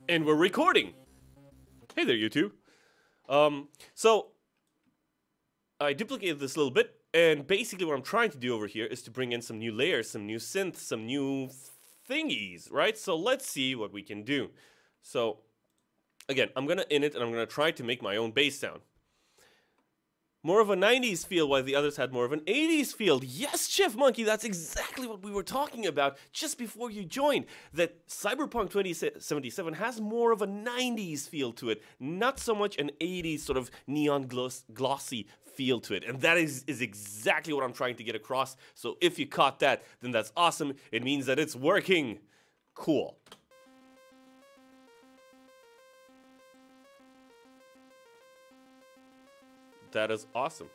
And we're recording. Hey there, YouTube. So I duplicated this a little bit, and basically what I'm trying to do over here is to bring in some new layers, some new synths, some new thingies, right? So let's see what we can do. So again, I'm gonna init and I'm gonna try to make my own bass sound. More of a 90s feel, while the others had more of an 80s feel. Yes, Chef Monkey, that's exactly what we were talking about just before you joined. That Cyberpunk 2077 has more of a 90s feel to it, not so much an 80s sort of neon glossy feel to it. And that is exactly what I'm trying to get across. So if you caught that, then that's awesome. It means that it's working. Cool. That is awesome.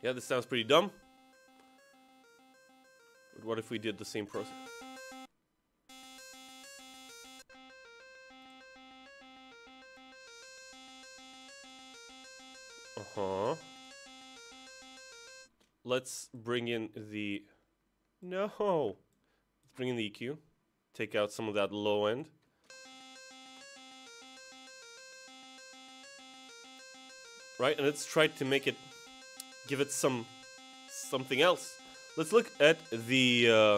Yeah, this sounds pretty dumb. But what if we did the same process? Let's bring in the... No! Let's bring in the EQ. Take out some of that low end. Right, and let's try to make it... Give it something else. Let's look at the...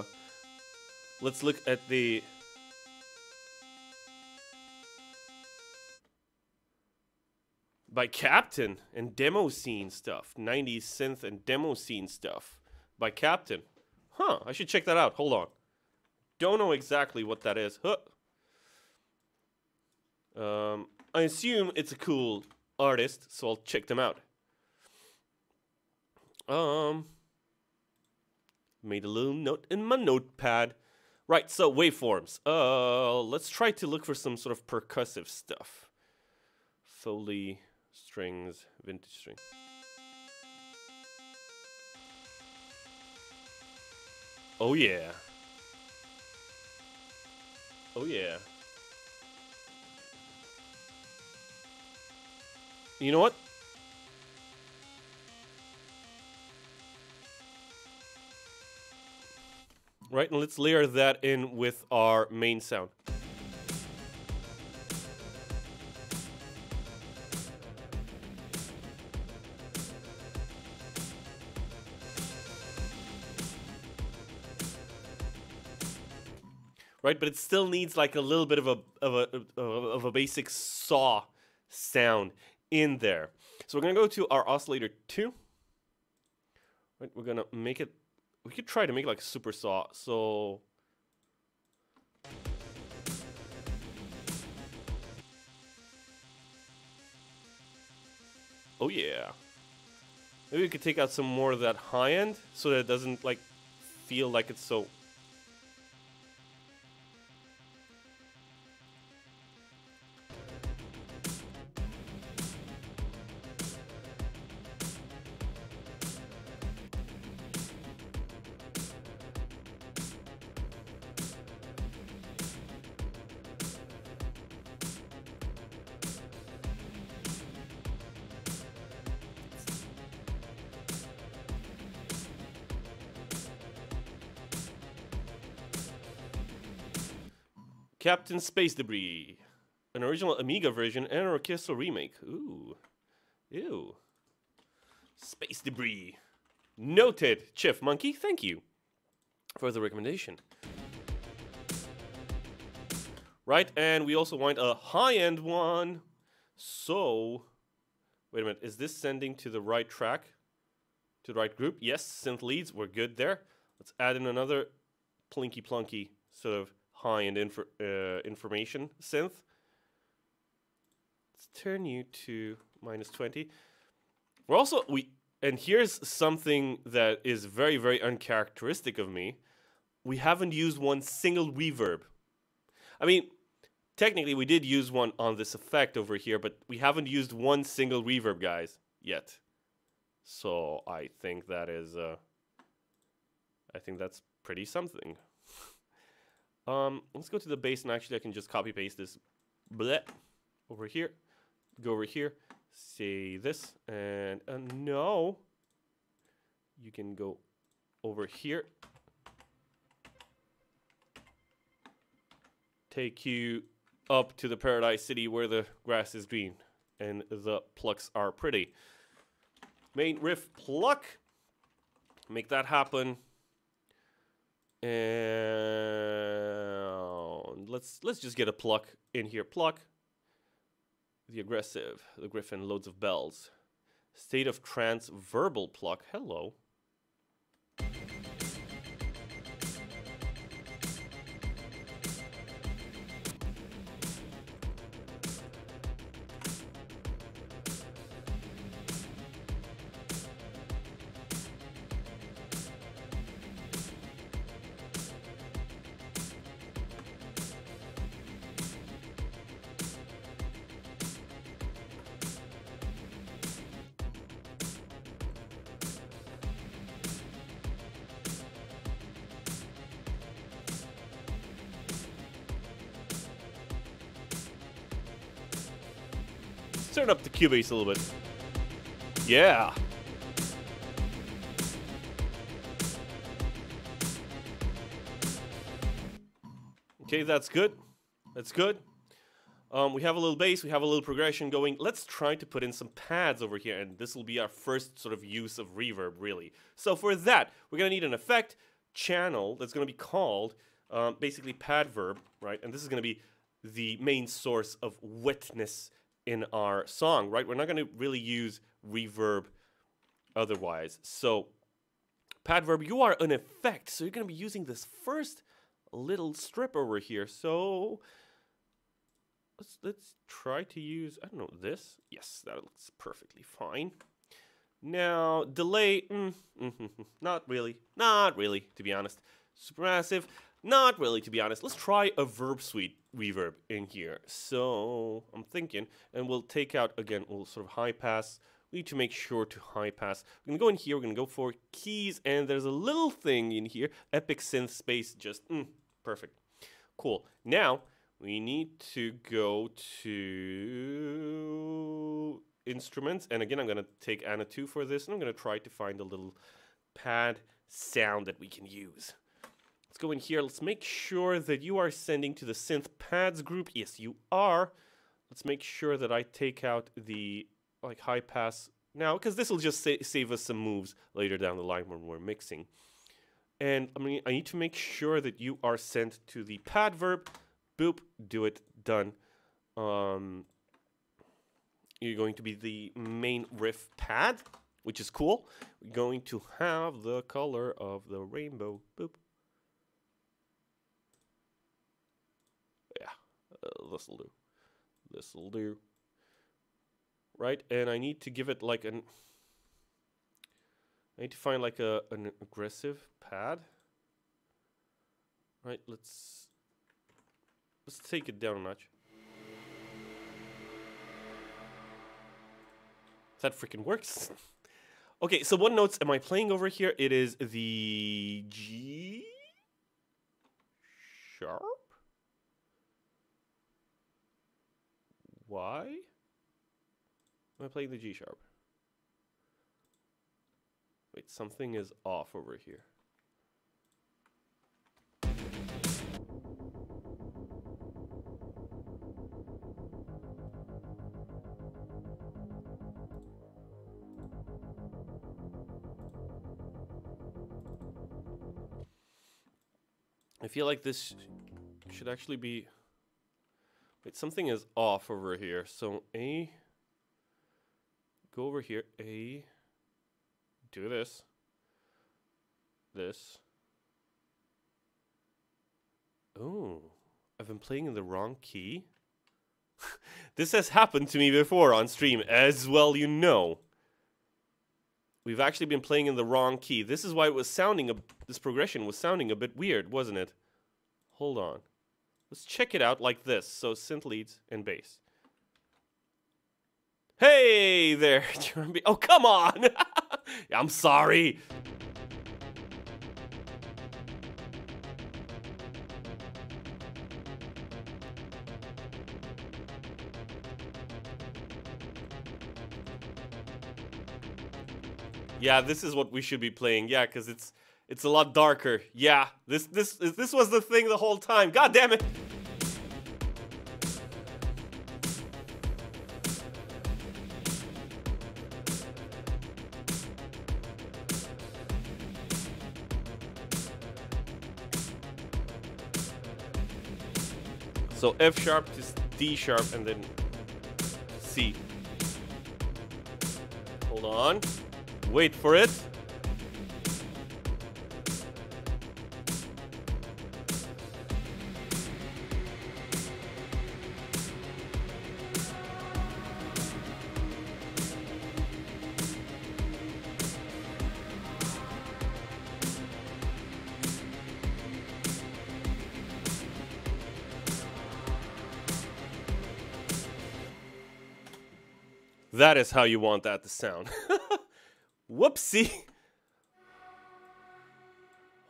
By Captain and demo scene stuff. 90s synth and demo scene stuff. By Captain. Huh, I should check that out. Hold on. Don't know exactly what that is. Huh. I assume it's a cool artist, so I'll check them out. Made a little note in my notepad. Right, so waveforms. Let's try to look for some sort of percussive stuff. Foley... strings, vintage string. Oh yeah. Oh yeah. You know what? Right, and let's layer that in with our main sound. Right, but it still needs like a little bit of a basic saw sound in there. So we're gonna go to our oscillator 2. Right, we're gonna make it. We could try to make like a super saw. So oh yeah. Maybe we could take out some more of that high end so that it doesn't like feel like it's so. Captain Space Debris. An original Amiga version and an orchestral remake. Ooh. Ew. Space Debris. Noted, Chef Monkey. Thank you for the recommendation. Right, and we also want a high-end one. So, wait a minute. Is this sending to the right track? To the right group? Yes, synth leads. We're good there. Let's add in another plinky-plunky sort of high-end information synth. Let's turn you to -20. We're also and here's something that is very, very uncharacteristic of me. We haven't used one single reverb. I mean, technically we did use one on this effect over here, but we haven't used one single reverb, guys, yet. So I think that is I think that's pretty something. Let's go to the bass, and actually I can just copy paste this bleh over here. Go over here, say this, and no. You can go over here. Take you up to the Paradise City where the grass is green and the plucks are pretty. Main riff pluck. Make that happen. And let's just get a pluck in here. Pluck. The aggressive. The griffin. Loads of bells. State of trance. Verbal pluck. Hello. Turn up the Cubase a little bit. Yeah. Okay, that's good. That's good. We have a little bass, we have a little progression going. Let's try to put in some pads over here, and this will be our first sort of use of reverb, really. So for that, we're gonna need an effect channel that's gonna be called basically pad verb, right? And this is gonna be the main source of wetness in our song, right? We're not going to really use reverb otherwise. So, pad verb, you are an effect. So you're going to be using this first little strip over here. So let's try to use, I don't know, this. Yes, that looks perfectly fine. Now, delay, not really, to be honest. Supermassive, not really, to be honest. Let's try a verb suite reverb in here. So I'm thinking, and we'll take out again, we'll sort of high pass. We need to make sure to high pass. We're gonna go in here, we're gonna go for keys, and there's a little thing in here, epic synth space, just perfect. Cool. Now we need to go to instruments, and again I'm gonna take Anna 2 for this, and I'm gonna try to find a little pad sound that we can use. Let's go in here. Let's make sure that you are sending to the synth pads group. Yes, you are. Let's make sure that I take out the high pass now, because this will just save us some moves later down the line when we're mixing. And I need to make sure that you are sent to the pad verb. Boop, do it, done. You're going to be the main riff pad, which is cool. We're going to have the color of the rainbow. Boop. This'll do. This'll do. Right, and I need to give it like I need to find like an aggressive pad. Right, let's take it down a notch. That freaking works. Okay, so what notes am I playing over here? It is the G sharp. Why am I playing the G sharp? Wait, something is off over here. I feel like this should actually be... Wait, something is off over here. So A, go over here. A, do this. This. Oh, I've been playing in the wrong key. This has happened to me before on stream, as well you know. We've actually been playing in the wrong key. This is why it was sounding, this progression was sounding a bit weird, wasn't it? Hold on. Let's check it out like this. So synth leads and bass. Hey there. Oh, come on. I'm sorry. Yeah, this is what we should be playing. Yeah, because it's a lot darker. Yeah, this was the thing the whole time. God damn it! So F sharp to D sharp and then C. Hold on. Wait for it. That is how you want that to sound. Whoopsie.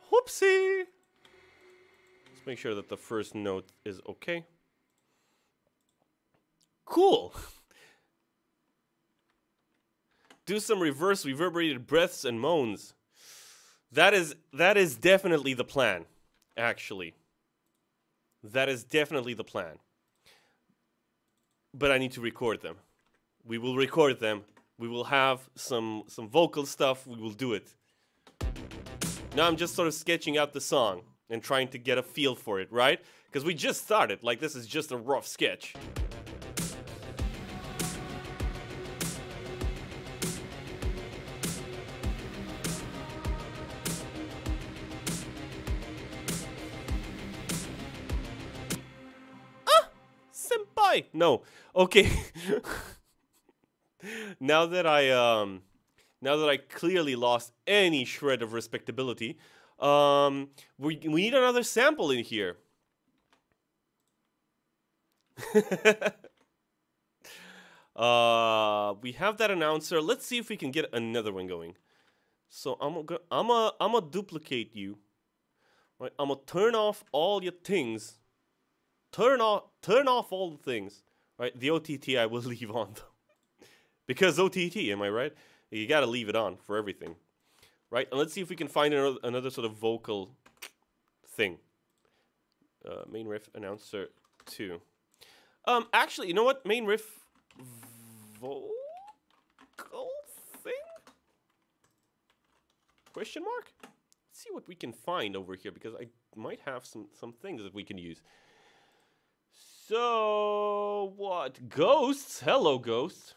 Whoopsie. Let's make sure that the first note is okay. Cool. Do some reverse reverberated breaths and moans. That is definitely the plan, actually. That is definitely the plan. But I need to record them. We will record them. We will have some vocal stuff. We will do it. Now I'm just sort of sketching out the song and trying to get a feel for it, right? Because we just started. Like, this is just a rough sketch. Ah! Senpai! No. Okay. Now that I clearly lost any shred of respectability, we need another sample in here. We have that announcer. Let's see if we can get another one going. So I'm gonna duplicate you. Right? I'm gonna turn off all your things. Turn off all the things. Right? The OTT I will leave on though. Because OTT, am I right? You gotta leave it on for everything. Right? And let's see if we can find another sort of vocal thing. Main riff announcer 2. Actually, you know what? Main riff vocal thing? Question mark? Let's see what we can find over here, because I might have some things that we can use. So, what? Ghosts? Hello, ghosts.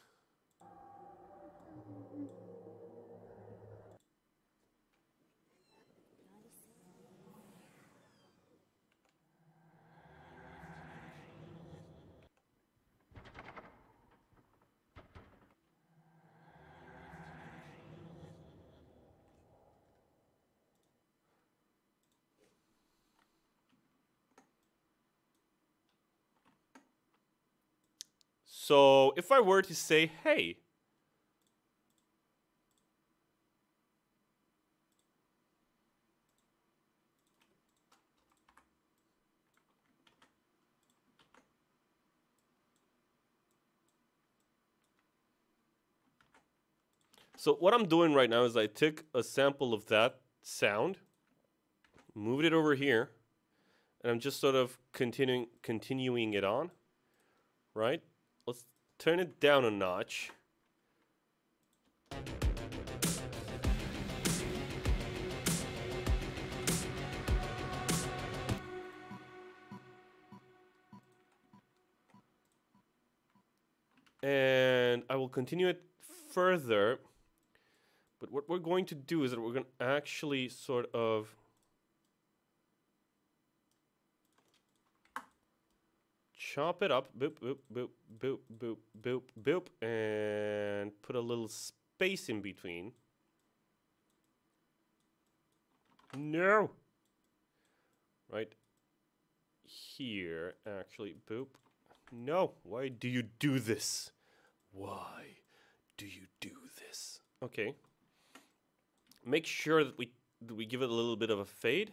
So, if I were to say, hey, so what I'm doing right now is I took a sample of that sound, moved it over here, and I'm just sort of continuing it on, right? Let's turn it down a notch. And I will continue it further. But what we're going to do is that we're going to actually sort of chop it up, boop, boop, boop, boop, boop, boop, boop, and put a little space in between. No! Right here, actually, boop. No, why do you do this? Why do you do this? Okay. Make sure that we give it a little bit of a fade.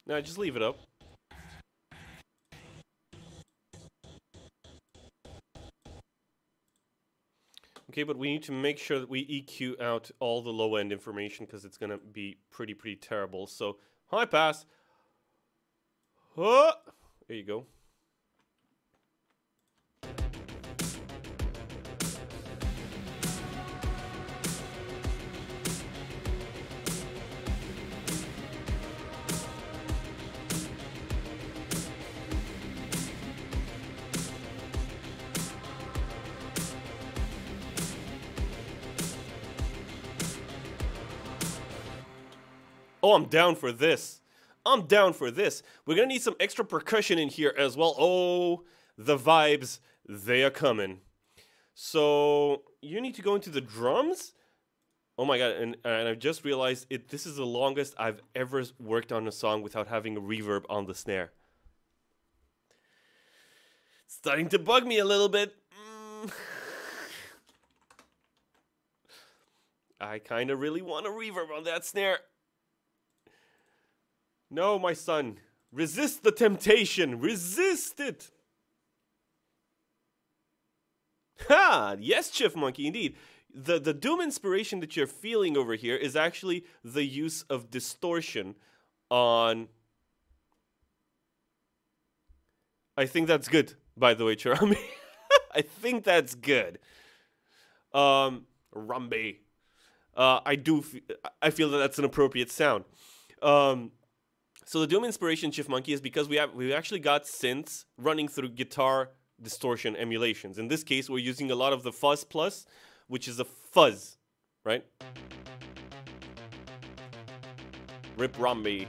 Nah, just leave it up. Okay, but we need to make sure that we EQ out all the low-end information because it's gonna be pretty terrible. So, high pass. Oh, there you go. Oh, I'm down for this. I'm down for this. We're gonna need some extra percussion in here as well. Oh, the vibes, they are coming. So, you need to go into the drums? Oh my god, and I've just realized this is the longest I've ever worked on a song without having a reverb on the snare. It's starting to bug me a little bit. I kind of really want a reverb on that snare. No, my son. Resist the temptation. Resist it. Ha! Yes, Chief Monkey, indeed. The Doom inspiration that you're feeling over here is actually the use of distortion on... I think that's good, by the way, Charami. I think that's good. Rumby. I feel that that's an appropriate sound. So the Doom inspiration, Chief Monkey, is because we actually got synths running through guitar distortion emulations. In this case, we're using a lot of the fuzz plus, which is a fuzz, right? Rip Rumby.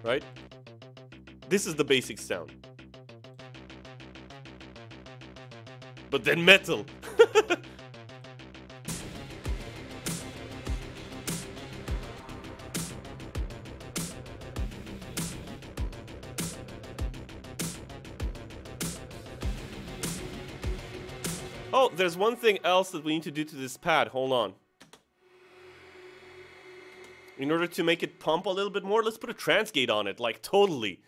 Right? This is the basic sound. But then metal. Oh, there's one thing else that we need to do to this pad. Hold on. In order to make it pump a little bit more, let's put a trans gate on it. Like, totally.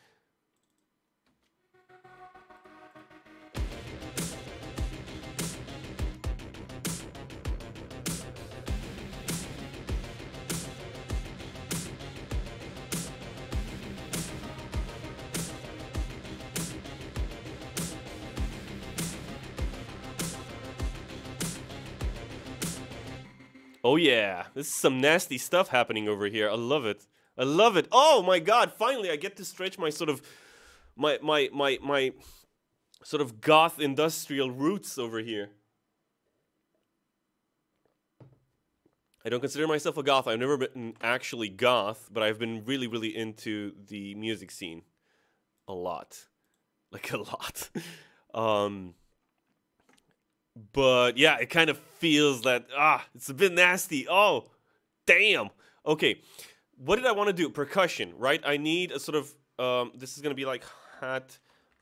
Oh yeah, this is some nasty stuff happening over here. I love it. I love it. Oh my god, finally I get to stretch my sort of my sort of goth industrial roots over here. I don't consider myself a goth. I've never been actually goth, but I've been really into the music scene a lot. Like a lot. But yeah, it kind of feels that, it's a bit nasty. Oh, damn. Okay, what did I want to do? Percussion, right? I need a sort of, this is going to be like hat,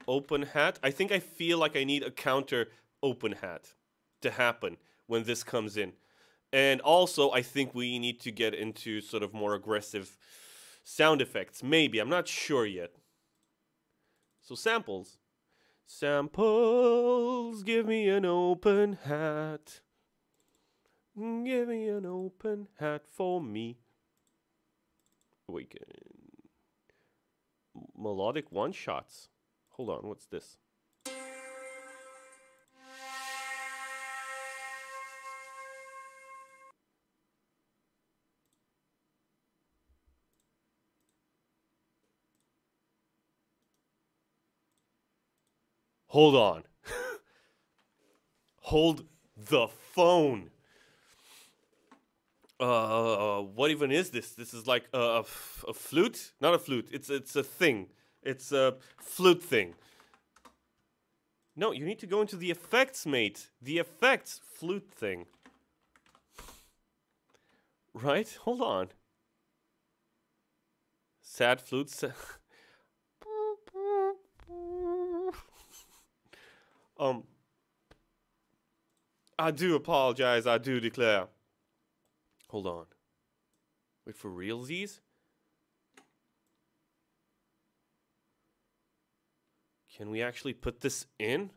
open hat. I think I feel like I need a counter open hat to happen when this comes in. And also, I think we need to get into sort of more aggressive sound effects. Maybe, I'm not sure yet. So samples. Samples, give me an open hat. Give me an open hat for me. Wait, melodic one-shots. Hold on, what's this? Hold on. Hold the phone. What even is this? This is like a flute? Not a flute. It's a thing. It's a flute thing. No, you need to go into the effects, mate. The effects flute thing. Right? Hold on. Sad flutes. I do apologize, I do declare. Hold on. Wait, for realsies? Can we actually put this in?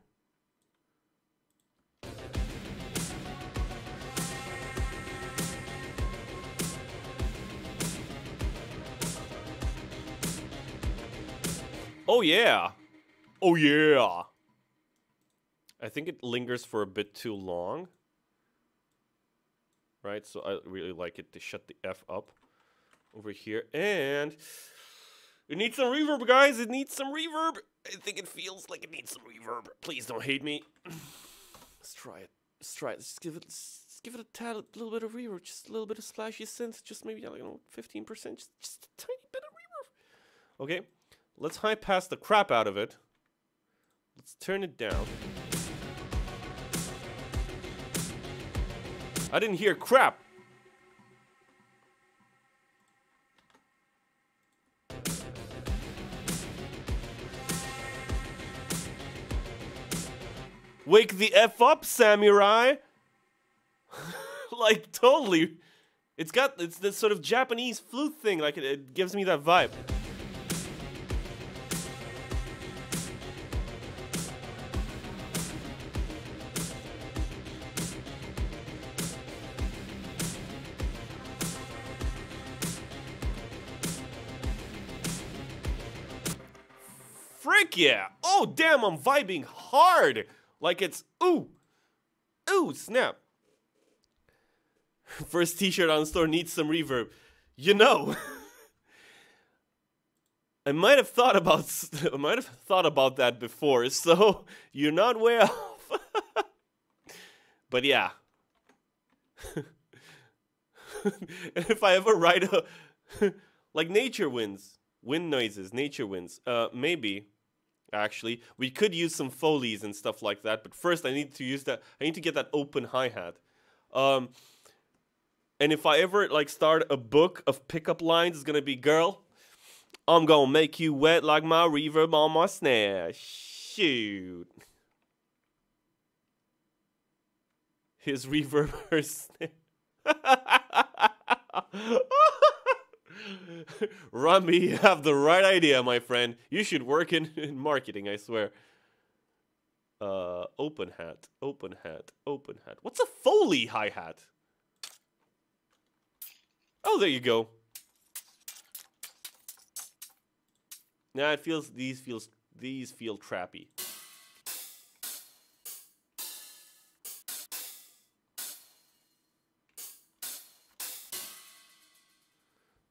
Oh yeah. Oh yeah. I think it lingers for a bit too long. Right? So I really like it to shut the F up over here. And it needs some reverb, guys. It needs some reverb. I think it feels like it needs some reverb. Please don't hate me. Let's try it. Let's try it. Just give it a little bit of reverb. Just a little bit of splashy synth. Just maybe, I don't know, 15%. Just a tiny bit of reverb. Okay. Let's high pass the crap out of it. Let's turn it down. I didn't hear crap. Wake the F up, samurai. Like, totally. It's this sort of Japanese flute thing. Like, it gives me that vibe. Frick yeah! Oh damn, I'm vibing hard! Like it's ooh! Ooh, snap. First t-shirt on the store needs some reverb. You know. I might have thought about that before, so you're not way off. But yeah. If I ever write a like nature winds. Wind noises, nature winds. Maybe, actually, we could use some Foleys and stuff like that. But first, I need to use that. I need to get that open hi-hat. And if I ever like start a book of pickup lines, it's gonna be, "Girl, I'm gonna make you wet like my reverb on my snare." Shoot. His reverb, her snare. Rumby, you have the right idea, my friend. You should work in marketing, I swear. Open hat, open hat, open hat. What's a Foley hi-hat? Oh, there you go. Nah, it feels these feel trappy.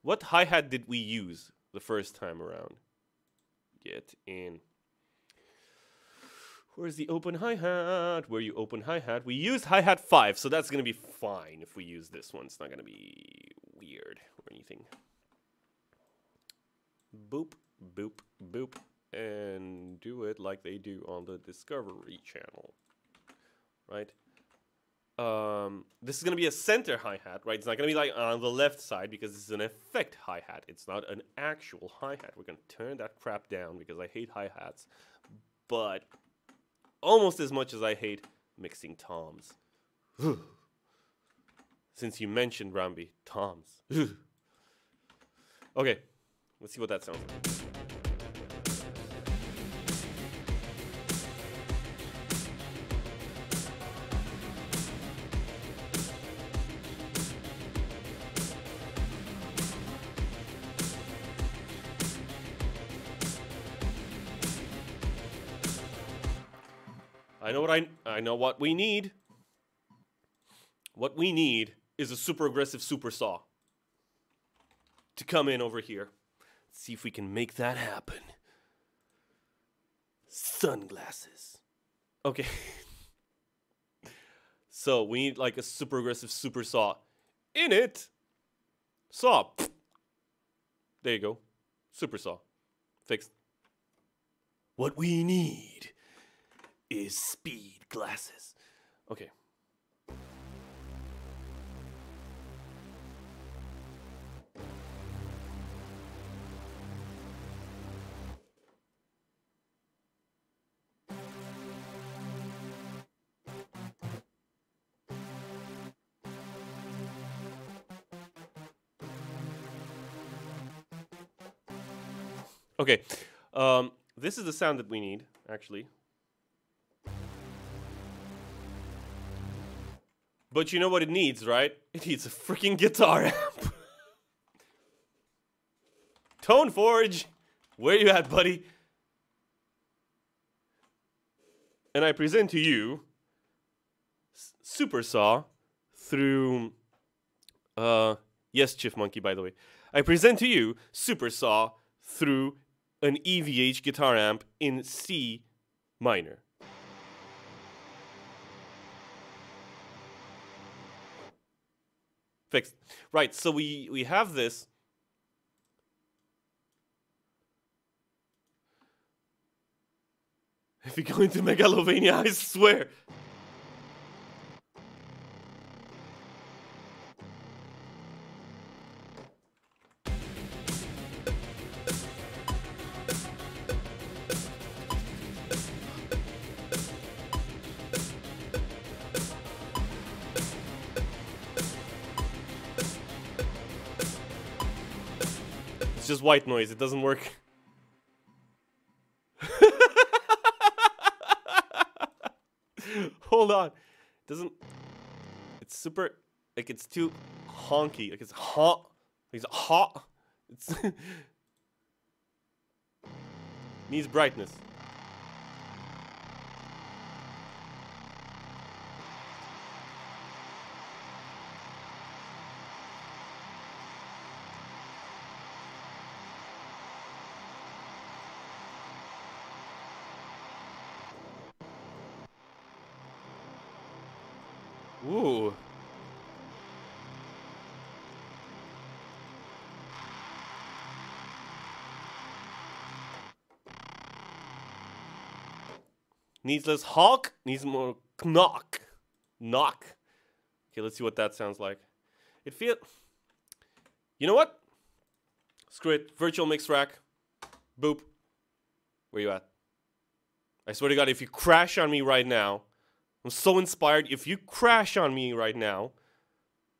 What hi-hat did we use the first time around? Get in. Where's the open hi-hat? Where you open hi-hat? We used hi-hat 5, so that's going to be fine if we use this one. It's not going to be weird or anything. Boop, boop, boop. And do it like they do on the Discovery Channel. Right? This is going to be a center hi-hat, right? It's not going to be like on the left side because this is an effect hi-hat. It's not an actual hi-hat. We're going to turn that crap down because I hate hi-hats. But almost as much as I hate mixing toms. Since you mentioned, Rambi, toms. Okay, let's see what that sounds like. I know what we need. What we need is a super aggressive super saw to come in over here. Let's see if we can make that happen. Sunglasses. Okay. So we need like a super aggressive super saw. In it. Saw. There you go. Super saw. Fixed. What we need is speed glasses. Okay. Okay. This is the sound that we need, actually. But you know what it needs, right? It needs a freaking guitar amp. Tone Forge, where you at, buddy? And I present to you Super Saw through yes, Chief Monkey, by the way. I present to you Super Saw through an EVH guitar amp in C minor. Fixed. Right, so we have this. If you go into Megalovania, I swear. It's just white noise, it doesn't work. Hold on. Doesn't. It's super. Like, it's too honky. Like, it's hot. It's hot. It's. Needs brightness. Ooh. Needs less hawk, needs more knock. Knock. Okay, let's see what that sounds like. It feel. You know what? Screw it. Virtual mix rack. Boop. Where you at? I swear to God, if you crash on me right now, I'm so inspired. If you crash on me right now,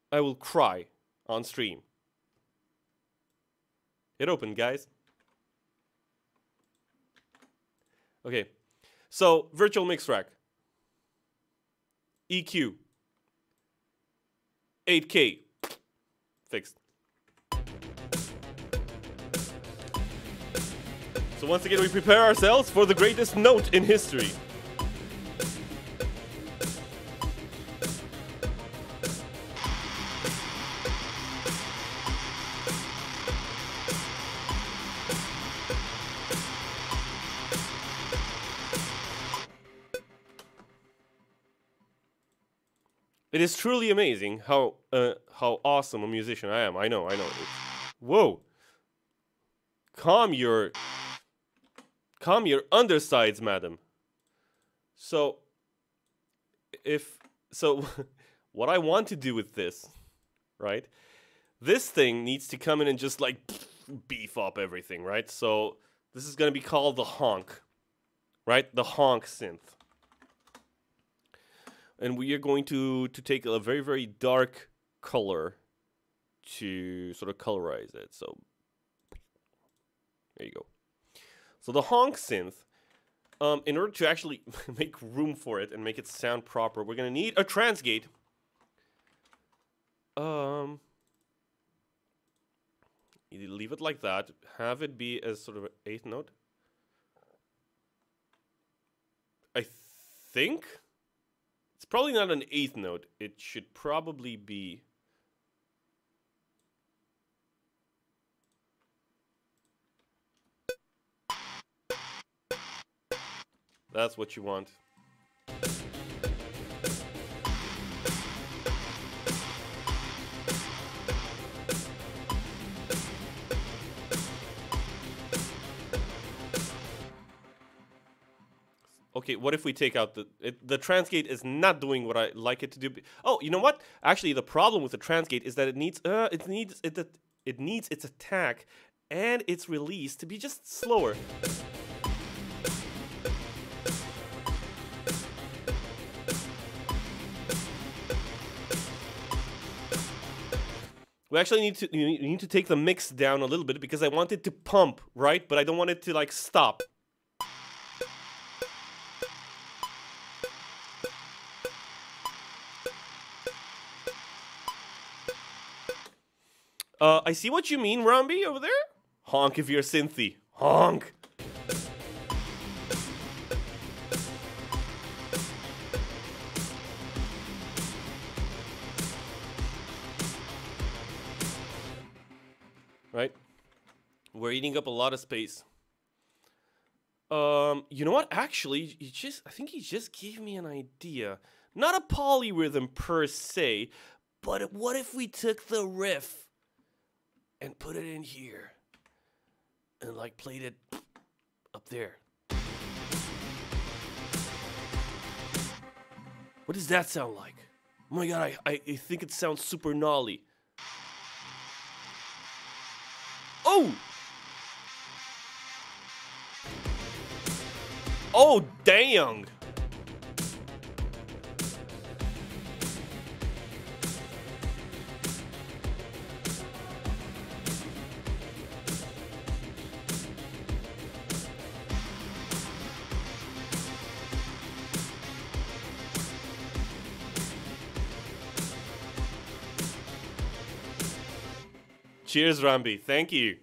I will cry on stream. It opened, guys. Okay. So, virtual mix rack. EQ. 8K. Fixed. So once again, we prepare ourselves for the greatest note in history. It is truly amazing how awesome a musician I am. I know. Whoa. Calm your undersides, madam. So what I want to do with this, right? This thing needs to come in and just like beef up everything, right? So this is going to be called the honk, right? The honk synth. And we are going to take a very, very dark color to sort of colorize it. So there you go. So the honk synth, in order to actually make room for it and make it sound proper, we're going to need a transgate. You leave it like that. Have it be as sort of an 8th note. I think it's probably not an 8th note. It should probably be. That's what you want. Okay, what if we take out the transgate is not doing what I like it to do. Oh, you know what? Actually, the problem with the transgate is that it needs its attack and its release to be just slower. We actually need to take the mix down a little bit because I want it to pump, right? But I don't want it to like stop. I see what you mean, Rambi, over there. Honk if you're synthy. Honk. Right? We're eating up a lot of space. You know what? Actually, I think he just gave me an idea. Not a polyrhythm per se, but what if we took the riff and put it in here and like played it up there? What does that sound like? Oh my god, I think it sounds super gnarly. Oh! Oh, dang! Cheers, Rambi. Thank you.